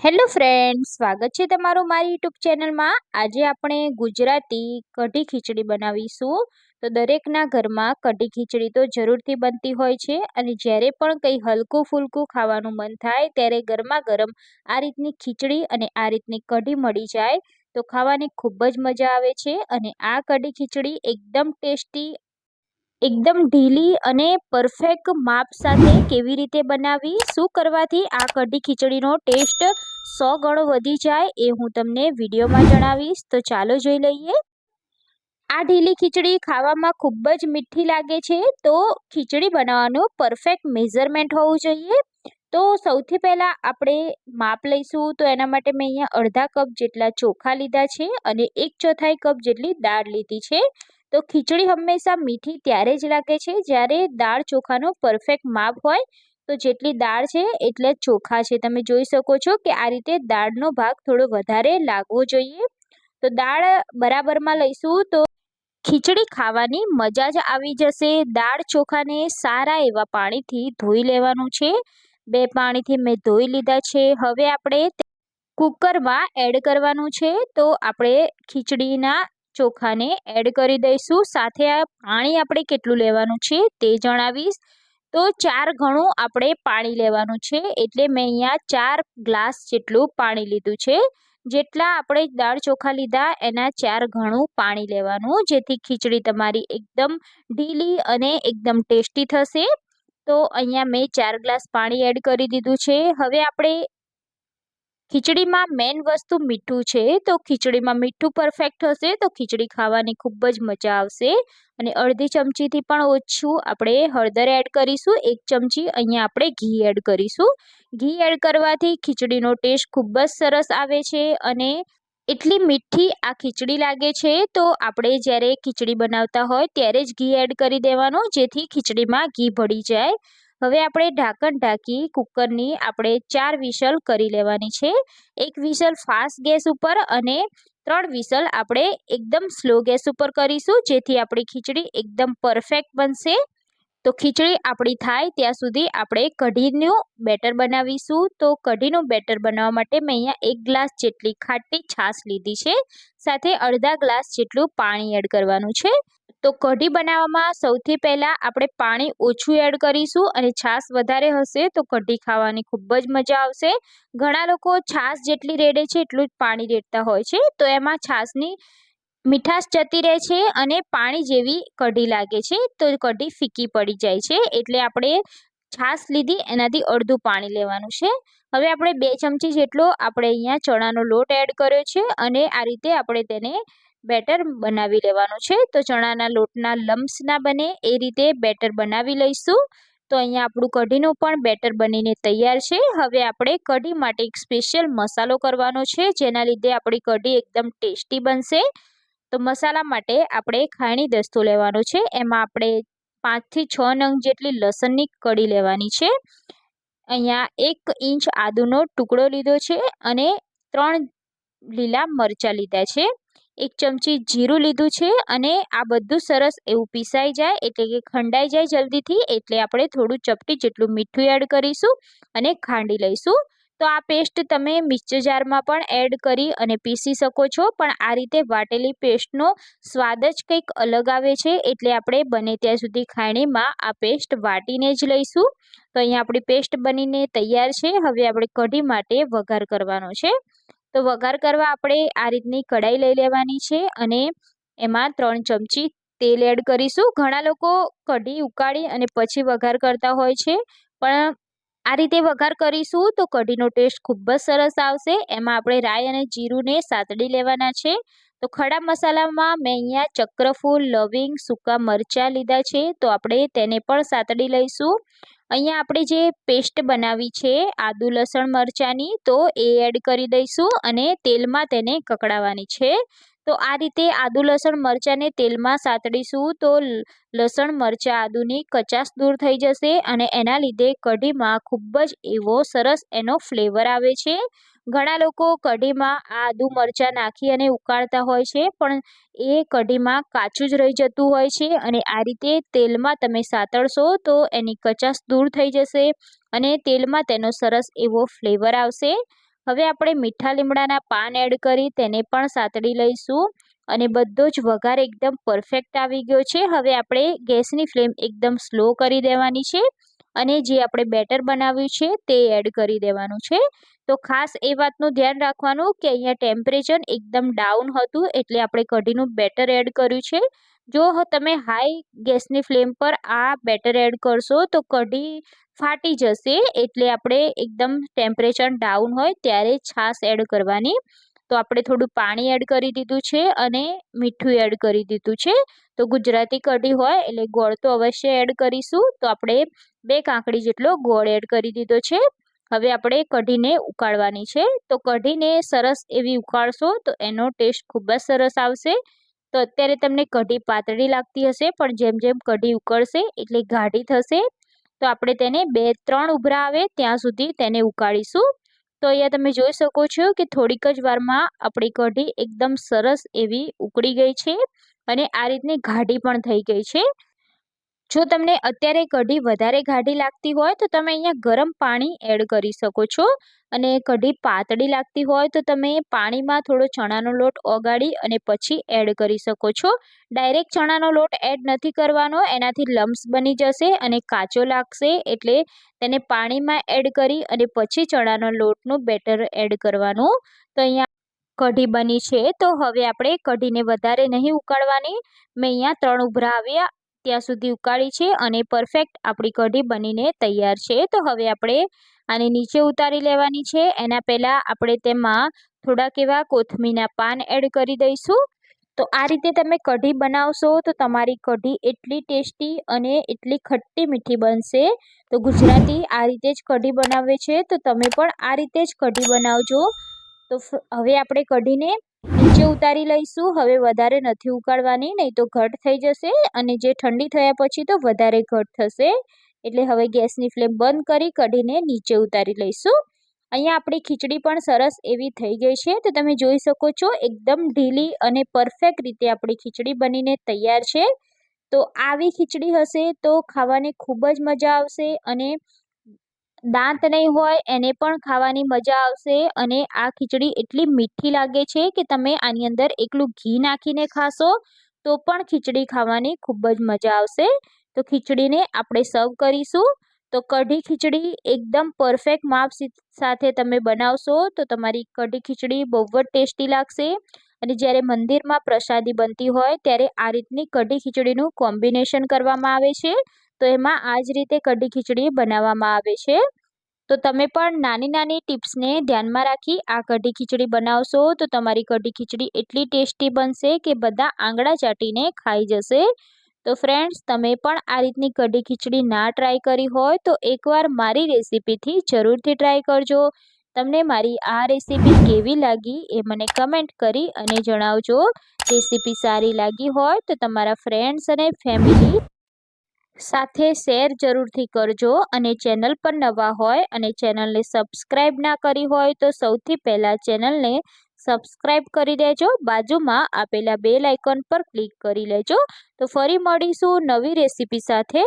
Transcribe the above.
Hello friends, સ્વાગત છે તમારું મારી યુટ્યુબ ચેનલમાં। આજે આપણે ગુજરાતી કઢી ખીચડી બનાવીશું। તો દરેકના ઘરમાં કઢી ખીચડી તો જરૂરથી બનતી હોય છે અને જ્યારે પણ કંઈ હલકું ફૂલકું ખાવાનું મન થાય ત્યારે ગરમા ગરમ આ રીતની ખીચડી અને આ રીતની કઢી મળી જાય તો ખાવાની ખૂબ જ મજા આવે છે। અને આ કઢી ખીચડી એકદમ ટેસ્ટી, એકદમ ઢીલી અને પરફેક્ટ માપ સાથે કેવી રીતે બનાવી, શું કરવાથી આ કઢી ખીચડીનો ટેસ્ટ 100 ગણો વધી જાય એ હું તમને વિડીયોમાં જણાવીશ। તો ચાલો જોઈ લઈએ। આ ઢીલી ખીચડી ખાવામાં ખૂબ જ મીઠી લાગે છે, તો ખીચડી બનાવવાનું પરફેક્ટ મેઝરમેન્ટ હોવું જોઈએ। તો સૌથી પહેલાં આપણે માપ લઈશું। તો એના માટે મેં અહીંયા અડધા કપ જેટલા ચોખા લીધા છે અને 1/4 કપ જેટલી દાળ લીધી છે। તો ખીચડી હંમેશા મીઠી ત્યારે જ લાગે છે જ્યારે દાળ ચોખાનું પરફેક્ટ માપ હોય। તો જેટલી દાળ છે એટલે જ ચોખા છે। તમે જોઈ શકો છો કે આ રીતે દાળનો ભાગ થોડો વધારે લાગવો જોઈએ। તો દાળ બરાબરમાં લઈશું તો ખીચડી ખાવાની મજા જ આવી જશે। દાળ ચોખાને સારા એવા પાણીથી ધોઈ લેવાનું છે। 2 પાણીથી મેં ધોઈ લીધા છે। હવે આપણે કુકરમાં એડ કરવાનું છે। તો આપણે ખીચડીના ચોખાને એડ કરી દઈશું। સાથે આ પાણી આપણે કેટલું લેવાનું છે તે જણાવીશ। તો 4 ગણું આપણે પાણી લેવાનું છે, એટલે મેં અહીંયા 4 ગ્લાસ જેટલું પાણી લીધું છે। જેટલા આપણે દાળ ચોખા લીધા એના 4 ગણું પાણી લેવાનું, જેથી ખીચડી તમારી એકદમ ઢીલી અને એકદમ ટેસ્ટી થશે। તો અહીંયા મેં 4 ગ્લાસ પાણી એડ કરી દીધું છે। હવે આપણે ખીચડીમાં મેઇન વસ્તુ મીઠું છે, તો ખીચડીમાં મીઠું પરફેક્ટ હશે તો ખીચડી ખાવાની ખૂબ જ મજા આવશે। અને અડધી ચમચીથી પણ ઓછું આપણે હળદર એડ કરીશું। 1 ચમચી અહીંયા આપણે ઘી એડ કરીશું। ઘી એડ કરવાથી ખીચડીનો ટેસ્ટ ખૂબ જ સરસ આવે છે અને એટલી મીઠી આ ખીચડી લાગે છે। તો આપણે જ્યારે ખીચડી બનાવતા હોય ત્યારે જ ઘી એડ કરી દેવાનું, જેથી ખીચડીમાં ઘી ભળી જાય। હવે આપણે ઢાંકણ ઢાંકી કુકરની આપણે 4 વિસલ કરી લેવાની છે। 1 વિસલ ફાસ્ટ ગેસ ઉપર અને 3 વિસલ આપણે એકદમ સ્લો ગેસ ઉપર કરીશું, જેથી આપણી ખીચડી એકદમ પરફેક્ટ બનશે। તો ખીચડી આપણી થાય ત્યાં સુધી આપણે કઢીનું બેટર બનાવીશું। તો કઢીનું બેટર બનાવવા માટે મેં અહીંયા 1 ગ્લાસ જેટલી ખાટી છાશ લીધી છે, સાથે અડધા ગ્લાસ જેટલું પાણી એડ કરવાનું છે। તો કઢી બનાવવામાં સૌથી પહેલાં આપણે પાણી ઓછું એડ કરીશું અને છાશ વધારે હશે તો કઢી ખાવાની ખૂબ જ મજા આવશે। ઘણા લોકો છાશ જેટલી રેડે છે એટલું જ પાણી રેડતા હોય છે, તો એમાં છાશની મીઠાશ જતી રહે છે અને પાણી જેવી કઢી લાગે છે, તો કઢી ફીકી પડી જાય છે। એટલે આપણે છાશ લીધી એનાથી અડધું પાણી લેવાનું છે। હવે આપણે 2 ચમચી જેટલો આપણે અહીંયા ચણાનો લોટ એડ કર્યો છે અને આ રીતે આપણે તેને બેટર બનાવી લેવાનું છે। તો ચણાના લોટના લમ્સ ના બને એ રીતે બેટર બનાવી લઈશું। તો અહીંયા આપણું કઢીનું પણ બેટર બનીને તૈયાર છે। હવે આપણે કઢી માટે એક સ્પેશિયલ મસાલો કરવાનો છે, જેના લીધે આપણી કઢી એકદમ ટેસ્ટી બનશે। તો મસાલા માટે આપણે ખાયણી દસ્તો લેવાનો છે, એમાં આપણે 5 થી 6 નંગ જેટલી લસણની કળી લેવાની છે। અહીંયા 1 ઇંચ આદુનો ટુકડો લીધો છે અને 3 લીલા મરચાં લીધા છે। 1 ચમચી જીરું લીધું છે અને આ બધું સરસ એવું પીસાઈ જાય એટલે કે ખંડાઈ જાય જલ્દીથી, એટલે આપણે થોડું ચપટી જેટલું મીઠું એડ કરીશું અને ખાંડી લઈશું। તો આ પેસ્ટ તમે મિક્સર જારમાં પણ એડ કરી અને પીસી શકો છો, પણ આ રીતે વાટેલી પેસ્ટનો સ્વાદ જ કંઈક અલગ આવે છે, એટલે આપણે બને ત્યાં સુધી ખાયણીમાં આ પેસ્ટ વાટીને જ લઈશું। તો અહીંયા આપણી પેસ્ટ બનીને તૈયાર છે। હવે આપણે કઢી માટે વઘાર કરવાનો છે। તો વઘાર કરવા આપણે આ રીતની કઢાઈ લઈ લેવાની છે અને એમાં 3 ચમચી તેલ એડ કરીશું। ઘણા લોકો કઢી ઉકાળી અને પછી વઘાર કરતા હોય છે, પણ આ રીતે વઘાર કરીશું તો કઢીનો ટેસ્ટ ખૂબ જ સરસ આવશે। એમાં આપણે રાઈ અને જીરુંને સાતડી લેવાના છે। તો ખડા મસાલામાં મેં અહીંયા ચક્રફૂલ, લવિંગ, સૂકા મરચાં લીધા છે, તો આપણે તેને પણ સાતડી લઈશું। અહીંયા આપણે જે પેસ્ટ બનાવી છે આદુ લસણ મરચાંની, તો એ એડ કરી દઈશું અને તેલમાં તેને કકડાવવાની છે। તો આ રીતે આદુ લસણ મરચાંને તેલમાં સાતડીશું તો લસણ મરચાં આદુની કચાશ દૂર થઈ જશે અને એના લીધે કઢીમાં ખૂબ જ એવો સરસ એનો ફ્લેવર આવે છે। ઘણા લોકો કઢીમાં આદુ મરચાં નાખી અને ઉકાળતા હોય છે, પણ એ કઢીમાં કાચું જ રહી જતું હોય છે અને આ રીતે તેલમાં તમે સાતળશો તો એની કચાશ દૂર થઈ જશે અને તેલમાં તેનો સરસ એવો ફ્લેવર આવશે। હવે આપણે મીઠા લીમડાના પાન એડ કરી તેને પણ સાતળી લઈશું અને બધો જ વઘાર એકદમ પરફેક્ટ આવી ગયો છે। હવે આપણે ગેસની ફ્લેમ એકદમ સ્લો કરી દેવાની છે અને જે આપણે બેટર બનાવ્યું છે તે એડ કરી દેવાનું છે। તો ખાસ એ વાતનું ધ્યાન રાખવાનું કે અહીંયા ટેમ્પરેચર એકદમ ડાઉન હતું એટલે આપણે કઢીનું બેટર એડ કર્યું છે। જો તમે હાઈ ગેસની ફ્લેમ પર આ બેટર એડ કરશો તો કઢી ફાટી જશે, એટલે આપણે એકદમ ટેમ્પરેચર ડાઉન હોય ત્યારે છાશ એડ કરવાની। તો આપણે થોડું પાણી એડ કરી દીધું છે અને મીઠું એડ કરી દીધું છે। તો ગુજરાતી કઢી હોય એટલે ગોળ તો અવશ્ય એડ કરીશું। તો આપણે 2 કાંકડી જેટલો ગોળ એડ કરી દીધો છે। હવે આપણે કઢીને ઉકાળવાની છે। તો કઢીને સરસ એવી ઉકાળશો તો એનો ટેસ્ટ ખૂબ જ સરસ આવશે। તો અત્યારે તમને કઢી પાતળી લાગતી હશે, પણ જેમ જેમ કઢી ઉકળશે એટલે ગાઢી થશે। તો આપણે તેને 2-3 ઉભરા આવે ત્યાં સુધી તેને ઉકાળીશું। તો અહીંયા તમે જોઈ શકો છો કે થોડીક જ વારમાં આપણી કઢી એકદમ સરસ એવી ઉકળી ગઈ છે અને આ રીતની ગાઢી પણ થઈ ગઈ છે। જો તમને અત્યારે કઢી વધારે ગાઢી લાગતી હોય તો તમે અહીંયા ગરમ પાણી એડ કરી શકો છો અને કઢી પાતળી લાગતી હોય તો તમે પાણીમાં થોડો ચણાનો લોટ ઓગાળી અને પછી એડ કરી શકો છો। ડાયરેક્ટ ચણાનો લોટ એડ નથી કરવાનો, એનાથી લમ્સ બની જશે અને કાચો લાગશે, એટલે તેને પાણીમાં એડ કરી અને પછી ચણાનો લોટનું બેટર એડ કરવાનું। તો અહીંયા કઢી બની છે તો હવે આપણે કઢીને વધારે નહીં ઉકાળવાની। મેં અહીંયા 3 ઉભરા આવ્યા ત્યાં સુધી ઉકાળી છે અને પરફેક્ટ આપણી કઢી બનીને તૈયાર છે। તો હવે આપણે આને નીચે ઉતારી લેવાની છે। એના પહેલાં આપણે તેમાં થોડાક એવા કોથમીરના પાન એડ કરી દઈશું। તો આ રીતે તમે કઢી બનાવશો તો તમારી કઢી એટલી ટેસ્ટી અને એટલી ખટ્ટી મીઠી બનશે। તો ગુજરાતી આ રીતે જ કઢી બનાવે છે, તો તમે પણ આ રીતે જ કઢી બનાવજો। તો હવે આપણે કઢીને નીચે ઉતારી લઈશું। હવે વધારે નથી ઉકાળવાની, નહીં તો ઘટ થઈ જશે અને જે ઠંડી થયા પછી તો વધારે ઘટ થશે। એટલે હવે ગેસની ફ્લેમ બંધ કરી કઢીને નીચે ઉતારી લઈશું। અહીંયા આપણી ખીચડી પણ સરસ એવી થઈ ગઈ છે। તો તમે જોઈ શકો છો એકદમ ઢીલી અને પરફેક્ટ રીતે આપણી ખીચડી બનીને તૈયાર છે। તો આવી ખીચડી હશે તો ખાવાની ખૂબ જ મજા આવશે અને દાંત નહીં હોય એને પણ ખાવાની મજા આવશે। અને આ ખીચડી એટલી મીઠી લાગે છે કે તમે આની અંદર એકલું ઘી નાખીને ખાશો તો પણ ખીચડી ખાવાની ખૂબ જ મજા આવશે। તો ખીચડીને આપણે સર્વ કરીશું। તો કઢી ખીચડી એકદમ પરફેક્ટ માપ સાથે તમે બનાવશો તો તમારી કઢી ખીચડી બહુ જ ટેસ્ટી લાગશે। અને જ્યારે મંદિરમાં પ્રસાદી બનતી હોય ત્યારે આ રીતની કઢી ખીચડીનું કોમ્બિનેશન કરવામાં આવે છે। તો એમાં આ જ રીતે કઢી ખીચડી બનાવવામાં આવે છે। તો તમે પણ નાની નાની ટિપ્સને ધ્યાનમાં રાખી આ કઢી ખીચડી બનાવશો તો તમારી કઢી ખીચડી એટલી ટેસ્ટી બનશે કે બધા આંગળા ચાટીને ખાઈ જશે। તો ફ્રેન્ડ્સ, તમે પણ આ રીતની કઢી ખીચડી ના ટ્રાય કરી હોય તો એકવાર મારી રેસીપીથી જરૂરથી ટ્રાય કરજો। તમને મારી આ રેસીપી કેવી લાગી એ મને કમેન્ટ કરી અને જણાવજો। રેસીપી સારી લાગી હોય તો તમારા ફ્રેન્ડ્સ અને ફેમિલી સાથે શેર જરૂરથી કરજો અને ચેનલ પર નવા હોય અને ચેનલને સબસ્ક્રાઈબ ના કરી હોય તો સૌથી પહેલાં ચેનલને સબસ્ક્રાઈબ કરી દેજો। બાજુમાં આપેલા બેલ આઇકોન પર ક્લિક કરી લેજો। તો ફરી મળીશું નવી રેસીપી સાથે।